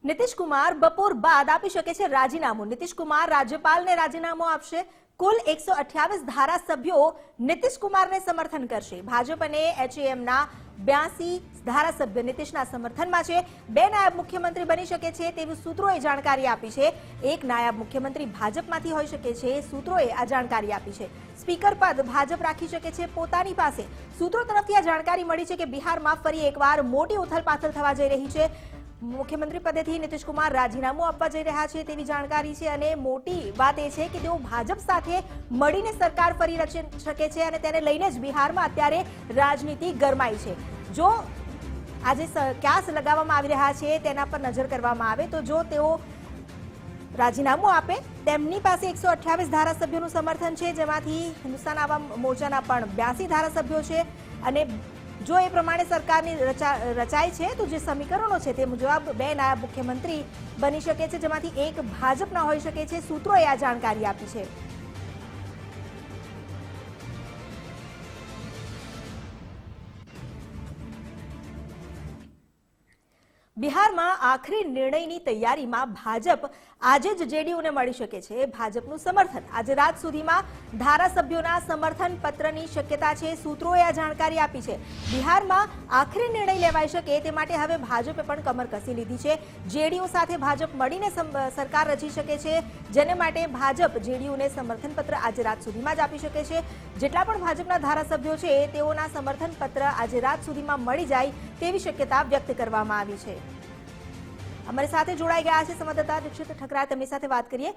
નીતિશ કુમાર બપોર બાદ આપી શકે છે રાજીનામું। નીતિશ કુમાર રાજ્યપાલને રાજીનામું આપશે। કુલ 128 ધારાસભ્યો નીતિશ કુમારને સમર્થન કરશે। ભાજપ અને એચએમના 82 ધારાસભ્ય નીતિશના સમર્થનમાં છે। બે નાયબ મુખ્યમંત્રી બની શકે છે તેવી સૂત્રોએ જાણકારી આપી છે। એક નાયબ મુખ્યમંત્રી ભાજપમાંથી હોઈ શકે છે, સૂત્રોએ આ જાણકારી આપી છે। સ્પીકર પદ ભાજપ રાખી શકે છે પોતાની પાસે। સૂત્રો તરફથી આ જાણકારી મળી છે કે બિહારમાં ફરી એકવાર મોટી ઉથલપાથલ થવા જઈ રહી છે। મુખ્યમંત્રી પદેથી નીતિશ કુમાર રાજીનામું આપવા જઈ રહ્યા છે તેવી જાણકારી છે અને મોટી વાત એ છે કે તેઓ ભાજપ સાથે મળીને સરકાર ફરી રચી શકે છે અને તેને લઈને જ બિહારમાં અત્યારે રાજનીતિ ગરમાઈ છે। જો આજે ક્યાસ લગાવવામાં આવી રહ્યા છે તેના પર નજર કરવામાં આવે તો જો તેઓ રાજીનામું આપે તેમની પાસે 128 ધારાસભ્યોનું સમર્થન છે, જેમાંથી હિન્દુસ્તાન આવામ મોરચાના પણ 82 ધારાસભ્યો છે અને જો એ પ્રમાણે સરકારની રચાય છે તો જે સમીકરણો છે તે મુજબ બે નાયબ મુખ્યમંત્રી બની શકે છે, જેમાંથી એક ભાજપના હોઈ શકે છે। સૂત્રોએ આ જાણકારી આપી છે। બિહારમાં આખરી નિર્ણયની તૈયારીમાં ભાજપ આજે જ જેડીયુને મળી શકે છે ભાજપનું સમર્થન। આજે રાત સુધીમાં ધારાસભ્યોના સમર્થન પત્રની શક્યતા છે, સૂત્રોએ આ જાણકારી આપી છે। બિહારમાં આખરી નિર્ણય લેવાઈ શકે તે માટે હવે ભાજપે પણ કમર કસી લીધી છે। જેડીયુ સાથે ભાજપ મળીને સરકાર રચી શકે છે, જેને માટે ભાજપ જેડીયુને સમર્થન પત્ર આજે રાત સુધીમાં જ આપી શકે છે। જેટલા પણ ભાજપના ધારાસભ્યો છે તેઓના સમર્થન પત્ર આજે રાત સુધીમાં મળી જાય તેવી શક્યતા વ્યક્ત કરવામાં આવી છે। અમારી સાથે જોડાઈ ગયા છે સંવાદદાતા દીક્ષિત ઠકરાર, તેમની સાથે વાત કરીએ।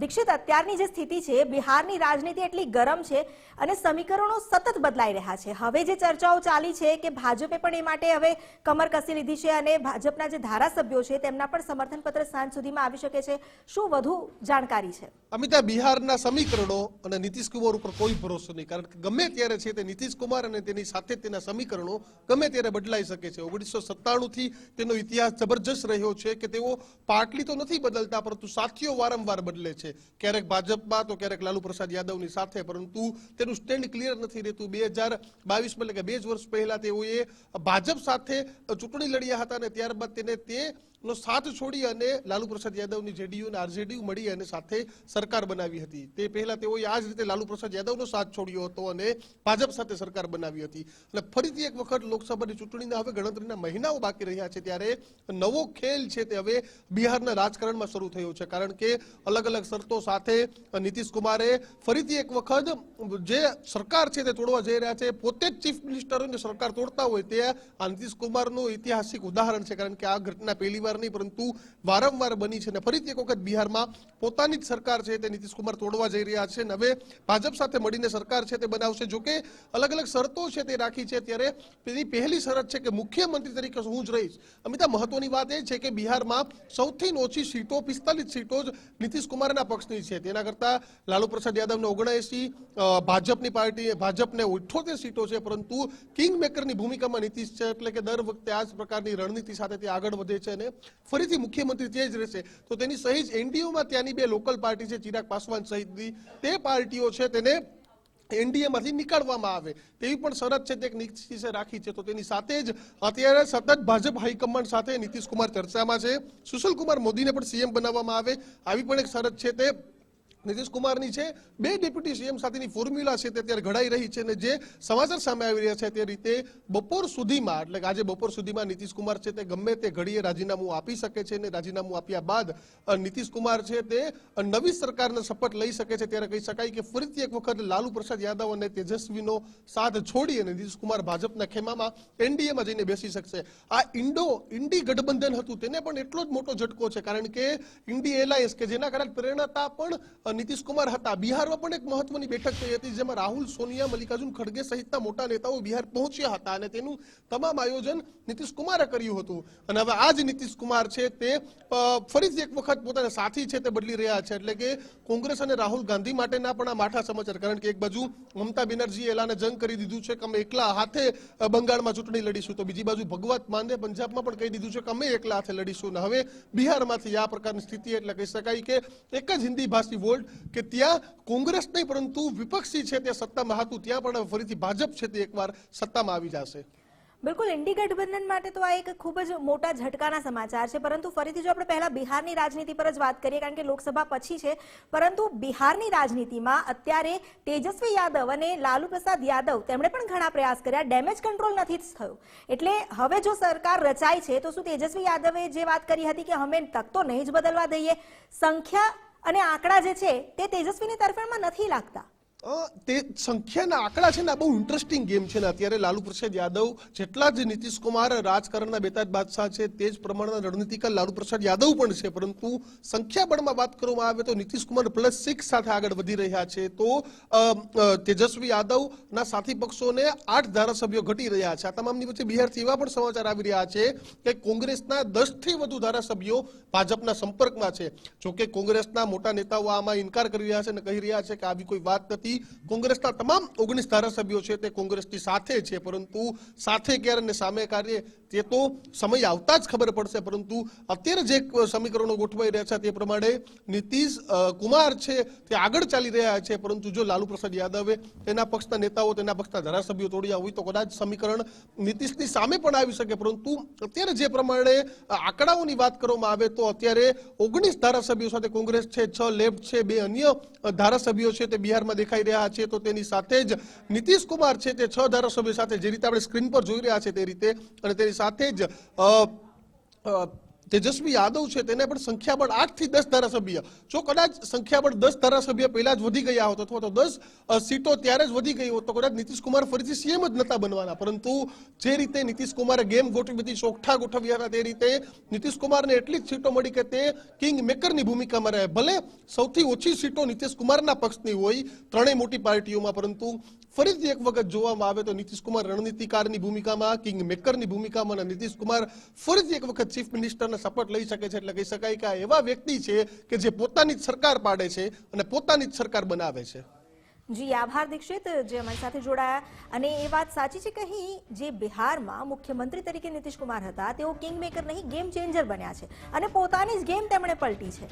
દીક્ષિત, અત્યારની જે સ્થિતિ છે બિહારની રાજનીતિ એટલી ગરમ છે અને સમીકરણો સતત બદલાઈ રહ્યા છે। હવે જે ચર્ચાઓ ચાલી છે કે ભાજપે પણ એ માટે હવે કમર કસી લીધી છે અને ભાજપના જે ધારાસભ્યો છે તેમના પણ સમર્થન પત્ર સાંજ સુધીમાં આવી શકે છે, શું વધુ જાણકારી છે? અમિતા, બિહારના સમીકરણો અને નીતિશ કુમાર ઉપર કોઈ ભરોસો નહીં, કારણ કે ગમે ત્યારે છે તે નીતિશ કુમાર અને તેની સાથે તેના સમીકરણો ગમે ત્યારે બદલાઈ શકે છે। 1997 થી તેનો ઇતિહાસ જબરજસ્ત રહ્યો છે કે તેઓ પાટલી તો નથી બદલતા, પરંતુ સાથીઓ વારંવાર બદલે છે। ક્યારેક ભાજપમાં તો ક્યારેક લાલુ પ્રસાદ યાદવની સાથે, પરંતુ તેનું સ્ટેન્ડ ક્લિયર નથી રહેતું। 2022 એટલે કે 2 વર્ષ પહેલા તેઓએ ભાજપ સાથે ચૂંટણી લડ્યા હતા અને ત્યારબાદ તેને નો સાથ છોડી અને લાલુ પ્રસાદ યાદવની જેડીયુ અને આરજેડીયુ મળી અને સાથે સરકાર બનાવી હતી। તે પહેલા તેઓએ આ જ રીતે લાલુ પ્રસાદ યાદવનો સાથ છોડ્યો હતો અને ભાજપ સાથે સરકાર બનાવી હતી। અને ફરીથી એક વખત લોકસભાની ચૂંટણીના હવે ગણતરીના મહિનાઓ બાકી રહ્યા છે ત્યારે નવો ખેલ છે તે હવે બિહારના રાજકારણમાં શરૂ થયો છે, કારણ કે અલગ અલગ શરતો સાથે નીતિશ કુમારે ફરીથી એક વખત જે સરકાર છે તે તોડવા જઈ રહ્યા છે। પોતે જ ચીફ મિનિસ્ટર હોય ને સરકાર તોડતા હોય તે આ નીતિશ કુમારનું ઐતિહાસિક ઉદાહરણ છે, કારણ કે આ ઘટના પહેલી વાર નહીં પરંતુ વારંવાર બની છે અને ફરીથી એક વખત બિહારમાં પોતાની જ સરકાર છે તે નીતિશ કુમાર તોડવા જઈ રહ્યા છે અને હવે ભાજપ સાથે મળીને સરકાર છે તે બનાવશે। જો કે અલગ અલગ શરતો છે તે રાખી છે, ત્યારે તેની પહેલી શરત છે કે મુખ્યમંત્રી તરીકે હું જ રહીશ। અમિતા, મહત્વની વાત એ છે કે બિહારમાં સૌથી ઓછી સીટો 45 સીટો જ નીતિશ કુમારના પક્ષની છે, તેના કરતા લાલુ પ્રસાદ યાદવને 79, ભાજપની પાર્ટી ભાજપને 78 સીટો છે, પરંતુ કિંગ મેકરની ભૂમિકામાં નીતિશ છે, એટલે કે દર વખતે આ જ પ્રકારની રણનીતિ સાથે તે આગળ વધે છે અને ફરીથી મુખ્યમંત્રી તે જ રહેશે। તો તેની સહિત એનડીએમાં ત્યાંની બે લોકલ પાર્ટી છે, ચિરાગ પાસવાન સહિતની તે પાર્ટીઓ છે તેને એનડીએમાંથી નીકાળવામાં આવે તેવી પણ શરત છે તે નીતિશે રાખી છે। તો તેની સાથે જ અત્યારે સતત ભાજપ હાઈકમાન્ડ સાથે નીતિશ કુમાર ચર્ચામાં છે। સુશીલ કુમાર મોદીને પણ સીએમ બનાવવામાં આવે આવી પણ એક શરત છે તે નીતિશ કુમારની છે। બે ડેપ્યુટી સીએમ સાથેની ફોર્મ્યુલા છે તે અત્યારે ઘડાઈ રહી છે અને જે સમાચાર સામે આવી રહ્યા છે તે રીતે બપોર સુધીમાં, એટલે કે આજે બપોર સુધીમાં નીતિશ કુમાર છે તે ગમે તે ઘડીએ રાજીનામું આપી શકે છે અને રાજીનામું આપ્યા બાદ નીતિશ કુમાર છે તે નવી સરકારના શપથ લઈ શકે છે। ત્યારે કહી શકાય કે ફરીથી એક વખત લાલુ પ્રસાદ યાદવ અને તેજસ્વીનો સાથ છોડી અને નીતિશ કુમાર ભાજપના ખેમામાં એનડીએમાં જઈને બેસી શકશે। આ ઇન્ડી ગઠબંધન હતું તેને પણ એટલો જ મોટો ઝટકો છે, કારણ કે ઇન્ડી એલાયન્સ કે જેના કારણે પ્રેરણાતા પણ નીતિશ કુમાર હતા। બિહારમાં પણ એક મહત્વની બેઠક થઈ હતી જેમાં રાહુલ, સોનિયા, મલ્લિકાર્જુન ખડગે સહિતના મોટા નેતાઓ બિહાર પહોંચ્યા હતા અને તેનું તમામ આયોજન નીતિશ કુમારે કર્યું હતું અને હવે આ જ નીતિશ કુમાર છે તે ફરીથી એક વખત પોતાના સાથી છે તે બદલી રહ્યા છે। એટલે કે કોંગ્રેસ અને રાહુલ ગાંધી માટેના પણ આ માઠા સમાચાર, કારણ કે એક બાજુ મમતા બેનર્જીએ એલાને જંગ કરી દીધું છે કે અમે એકલા હાથે બંગાળમાં ચૂંટણી લડીશું, તો બીજી બાજુ ભગવત માને પંજાબમાં પણ કહી દીધું છે કે અમે એકલા હાથે લડીશું અને હવે બિહારમાંથી આ પ્રકારની સ્થિતિ, એટલે કહી શકાય કે એક જ હિન્દી ભાષી વોલ્ટ કે ત્યાં કોંગ્રેસ નહીં પરંતુ વિપક્ષી છે તે સત્તામાં હતું, ત્યાં પણ ફરીથી ભાજપ છે તે એકવાર સત્તામાં આવી જશે। બિલકુલ ઇન્ડી ગઠબંધન માટે તો આ એક ખૂબ જ મોટા ઝટકાના સમાચાર છે, પરંતુ ફરીથી જો આપણે પહેલા બિહારની રાજનીતિ પર જ વાત કરીએ, કારણ કે લોકસભા પછી છે, પરંતુ બિહારની રાજનીતિમાં અત્યારે તેજસ્વી યાદવ અને લાલુ પ્રસાદ યાદવ તેમણે પણ ઘણા પ્રયાસ કર્યા, ડેમેજ કંટ્રોલ નથી થયું. એટલે હવે જો સરકાર રચાય છે તો શું તેજસ્વી યાદવે જે વાત કરી હતી કે અમે તક તો નહીં જ બદલવા દઈએ, સંખ્યા અને આંકડા જે છે તે તેજસ્વીની તરફેણમાં નથી લાગતા? તે સંખ્યાના આંકડા છે ને આ બહુ ઇન્ટરેસ્ટિંગ ગેમ છે ને. અત્યારે લાલુ પ્રસાદ યાદવ જેટલા જ નીતિશ કુમાર રાજકારણના બેતાજ બાદશાહ છે તે જ પ્રમાણના રણનીતિકાર લાલુ પ્રસાદ યાદવ પણ છે, પરંતુ સંખ્યાબળમાં વાત કરવામાં આવે તો નીતિશ કુમાર +6 સાથે આગળ વધી રહ્યા છે, તો તેજસ્વી યાદવના સાથી પક્ષોને 8 ધારાસભ્યો ઘટી રહ્યા છે. આ તમામની વચ્ચે બિહારથી એવા પણ સમાચાર આવી રહ્યા છે કે કોંગ્રેસના 10 થી વધુ ધારાસભ્યો ભાજપના સંપર્કમાં છે. જોકે કોંગ્રેસના મોટા નેતાઓ આમાં ઇનકાર કરી રહ્યા છે અને કહી રહ્યા છે કે આવી કોઈ વાત નથી. કોંગ્રેસના તમામ 19 ધારાસભ્યો છે તે કોંગ્રેસની સાથે છે, પરંતુ સાથે ક્યારે અને સામે કાર્ય તે તો સમય આવતા જ ખબર પડશે. પરંતુ અત્યારે જે સમીકરણો ગોઠવાઈ રહ્યા છે તે પ્રમાણે નીતિશ કુમાર છે તે આગળ ચાલી રહ્યા છે, પરંતુ જો લાલુ પ્રસાદ યાદવે તેના પક્ષના નેતાઓ તેના પક્ષના ધારાસભ્યો તોડ્યા હોય તો કદાચ સમીકરણ નીતિશની સામે પણ આવી શકે. પરંતુ અત્યારે જે પ્રમાણે આંકડાઓની વાત કરવામાં આવે તો અત્યારે 19 ધારાસભ્યો સાથે કોંગ્રેસ છે, 6 લેફ્ટ છે, 2 અન્ય ધારાસભ્યો છે તે બિહારમાં દેખાઈ રહ્યા છે, તો તેની સાથે જ નીતિશ કુમાર છે તે 6 ધારાસભ્યો સાથે જે રીતે આપણે સ્ક્રીન પર જોઈ રહ્યા છે તે રીતે, અને તેની સાથે જ તેજસ્વી યાદવ છે તેને પણ સંખ્યાબળ 8 થી 10 ધારાસભ્ય, જો કદાચ સંખ્યાબળ 10 ધારાસભ્ય પહેલા જ વધી ગયા હોત અથવા તો 10 સીટો ત્યારે જ વધી ગઈ હોત તો કદાચ નીતિશ કુમાર ફરીથી સીએમ જ નતા બનવાના. પરંતુ જે રીતે નીતિશ કુમારે ગેમ ગોઠવી બધી ચોખ્ઠા ગોઠવ્યા હતા તે રીતે નીતિશ કુમારને એટલી જ સીટો મળી કે તે કિંગ મેકરની ભૂમિકામાં રહે. ભલે સૌથી ઓછી સીટો નીતિશ કુમારના પક્ષની હોય ત્રણેય મોટી પાર્ટીઓમાં, પરંતુ ફરીથી એક વખત જોવામાં આવે તો નીતિશ કુમાર રણનીતિકારની ભૂમિકામાં, કિંગ મેકરની ભૂમિકામાં, અને નીતિશ કુમાર ફરીથી એક વખત ચીફ મિનિસ્ટરના શપથ લઈ શકે છે. એટલે કહી શકાય કે આ એવા વ્યક્તિ છે કે જે પોતાની જ સરકાર પાડે છે અને પોતાની જ સરકાર બનાવે છે. જી આભાર દીક્ષિત જે અમારી સાથે જોડાયા. અને એ વાત સાચી છે કે અહીં જે બિહારમાં મુખ્યમંત્રી તરીકે નીતિશ કુમાર હતા તેઓ કિંગ મેકર નહીં ગેમ ચેન્જર બન્યા છે અને પોતાની જ ગેમ તેમણે પલટી છે.